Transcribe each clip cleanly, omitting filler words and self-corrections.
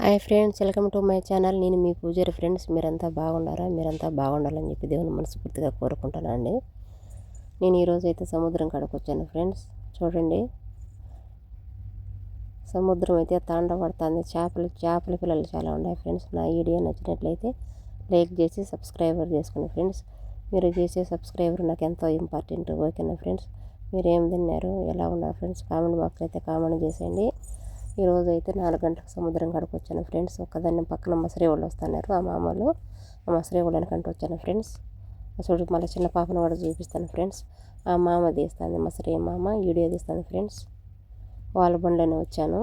Hi friends, welcome to my channel. నేను మీ పూజారి friends. మీరంతా బాగున్నారా? మీరంతా బాగుండాలని చెప్పి దేవుని మనస్ఫూర్తిగా కోరుకుంటున్నాను అండి. నేను ఈరోజు అయితే సముద్రం కాడకు వచ్చాను ఫ్రెండ్స్. చూడండి, సముద్రం అయితే తాండవడుతుంది. చేపల పిల్లలు చాలా ఉన్నాయి ఫ్రెండ్స్. నా వీడియో నచ్చినట్లయితే లైక్ చేసి సబ్స్క్రైబర్ చేసుకోండి ఫ్రెండ్స్. మీరు చేసే సబ్స్క్రైబర్ నాకు ఎంతో ఇంపార్టెంట్. ఓకేనా ఫ్రెండ్స్? మీరు ఏం తిన్నారు, ఎలా ఉన్నారు ఫ్రెండ్స్? కామెంట్ బాక్స్ అయితే కామెంట్ చేసేయండి. ఈరోజు అయితే 4 గంటలకు సముద్రం కాడకు వచ్చాను ఫ్రెండ్స్. ఒక్కదాన్ని పక్కన మసరే వాళ్ళు వస్తున్నారు. ఆ మామూలు ఆ మసరే వాళ్ళనికంటూ వచ్చాను ఫ్రెండ్స్. చూడు, మళ్ళీ చిన్న పాపను కూడా చూపిస్తాను ఫ్రెండ్స్. ఆ మామ తీస్తాను, మసరే మామ వీడియో తీస్తాను ఫ్రెండ్స్. వాళ్ళ బండ్లోనే వచ్చాను.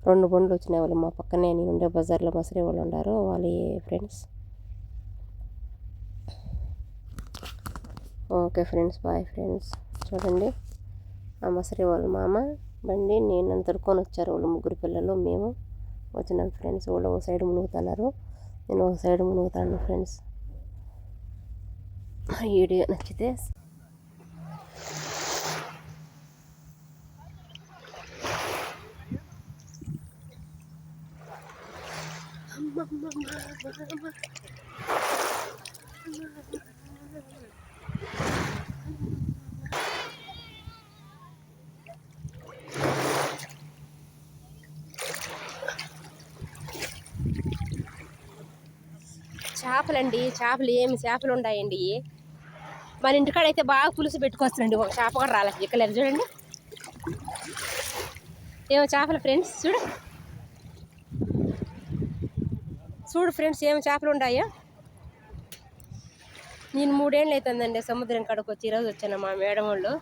2 బండ్లు వచ్చినాయి. వాళ్ళు మా పక్కనే, నేను ఉండే బజార్లో మసరే వాళ్ళు ఉన్నారు వాళ్ళ friends. Okay friends, boy friends. చూడండి, ఆ మసరే వాళ్ళ మామ బండి నేను తరుకొని వచ్చారు. వాళ్ళు 3 పిల్లలు, మేము వచ్చినాం ఫ్రెండ్స్. వాళ్ళు ఒక సైడ్ మునుగుతున్నారు, నేను ఒక సైడ్ మునుగుతాను ఫ్రెండ్స్. వీడియో నచ్చితే చేపలండి, చేపలు ఏమి చేపలు ఉన్నాయండి. మన ఇంటికాడ అయితే బాగా పులుసు పెట్టుకొస్తానండి. ఒక చేప కూడా రాలేదు, చిక్కలేదు. చూడండి, ఏమో చేపలు ఫ్రెండ్స్. చూడు ఫ్రెండ్స్, ఏమి చేపలు ఉన్నాయో. నేను 3 ఏళ్ళు అవుతుందండి సముద్రం కాడకు వచ్చి. ఈరోజు వచ్చాను మా మేడం వాళ్ళు.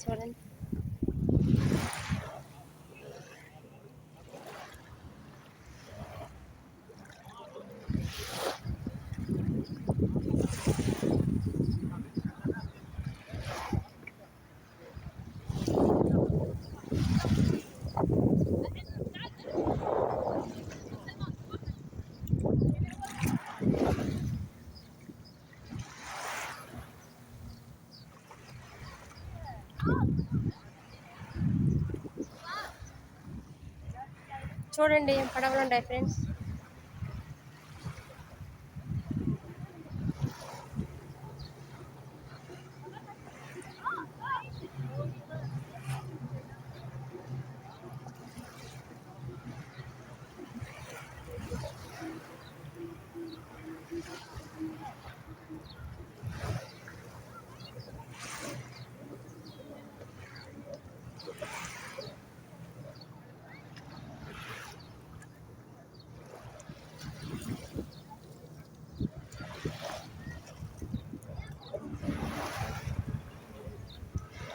చూడండి, చూడండి పడవలు ఉన్నాయి ఫ్రెండ్స్.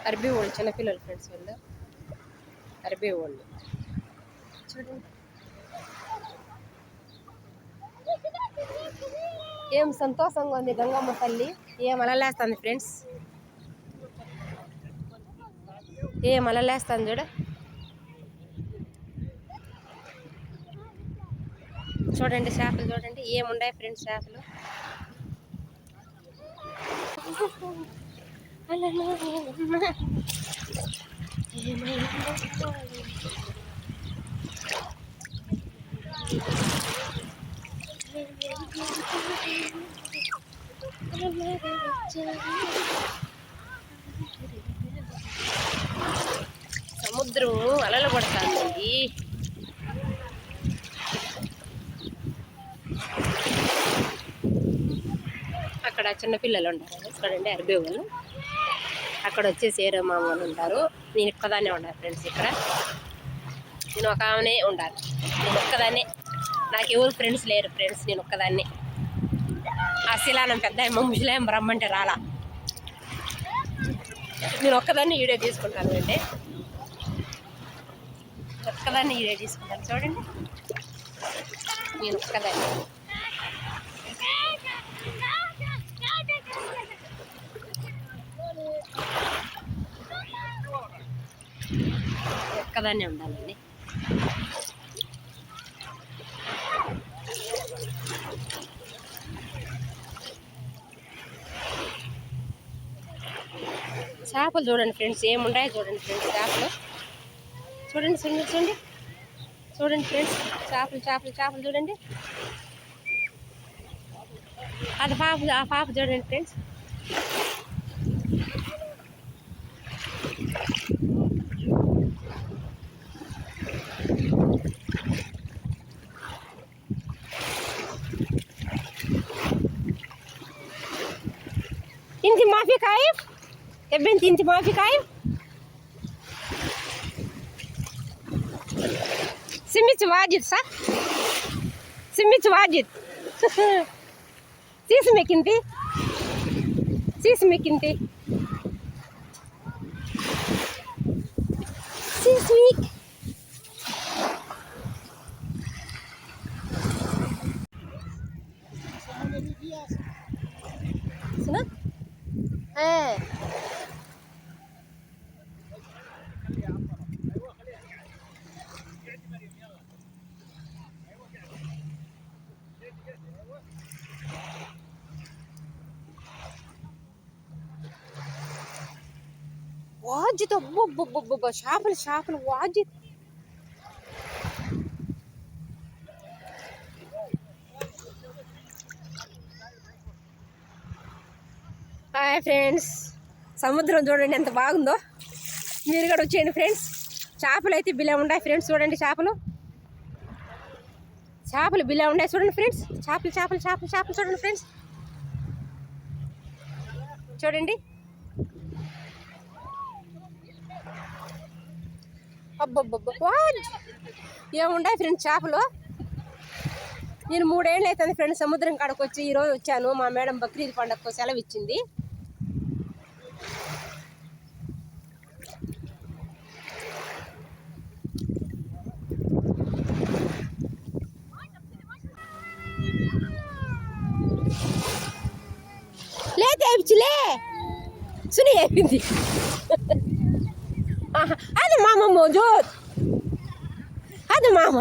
అరబీ వాళ్ళు చిన్నపిల్లలు ఫ్రెండ్స్. వాళ్ళు అరబీ వాళ్ళు. చూడండి, ఏం సంతోషంగా ఉంది గంగమ్మ తల్లి. ఏం అలలేస్తుంది ఫ్రెండ్స్, ఏం అలలేస్తుంది చూడ. చూడండి చేపలు, చూడండి ఏముండాయి ఫ్రెండ్స్ చేపలు. సముద్రం అలలు పడుతుంది. అక్కడ చిన్నపిల్లలు ఉంటారు చూడండి, అరబీ వాళ్ళు. అక్కడ వచ్చేసి ఏరో మామూలు ఉంటారు. నేను ఒక్కదాన్నే ఉండాలి ఫ్రెండ్స్. ఇక్కడ నేను ఒక ఆమెనే ఉండాలి. నేను ఒక్కదాన్నే, నాకు ఎవరు ఫ్రెండ్స్ లేరు ఫ్రెండ్స్. నేను ఒక్కదాన్నే. ఆ శిలానం పెద్ద ముసలేం రమ్మంటే రాలా. నేను ఒక్కదాన్ని వీడియో తీసుకుంటాను అండి. ఒక్కదాన్ని వీడియో తీసుకుంటాను. చూడండి, నేను ఒక్కదాన్ని. ఒక్కదాన్నే ఉండాలండి. చేపలు చూడండి ఫ్రెండ్స్, ఏముండాయో చూడండి ఫ్రెండ్స్. చేపలు చూడండి చూడండి చూడండి చూడండి ఫ్రెండ్స్. చేపలు చేపలు చేపలు చూడండి. అది పాప, ఆ పాప చూడండి ఫ్రెండ్స్. انت ما في كيف يا بنتي؟ انت ما في كيف؟ سميت واجد صح؟ سميت واجد. شو اسمك انت؟ شو اسمك انت؟ شو اسمك؟ شنو؟ ايه واجد. أبو شافل شافل واجد. హాయ్ ఫ్రెండ్స్, సముద్రం చూడండి ఎంత బాగుందో. మీరు కూడా వచ్చేయండి ఫ్రెండ్స్. చేపలు అయితే బిలా ఉన్నాయి ఫ్రెండ్స్. చూడండి చేపలు, చేపలు బిలా ఉన్నాయి చూడండి ఫ్రెండ్స్. చేపలు చేపలు చేపలు చేపలు చూడండి ఫ్రెండ్స్. చూడండి అబ్బబ్బబ్బా, ఏముండాయి ఫ్రెండ్స్ చేపలు. నేను 3 ఏళ్ళు అవుతుంది ఫ్రెండ్స్ సముద్రం కాడకు వచ్చి. ఈరోజు వచ్చాను, మా మేడం బక్రీద్ పండగకు సెలవు ఇచ్చింది. లే తెచ్చిలే సుని అయిపోయింది. అది మామ మోజూద్, అది మామ.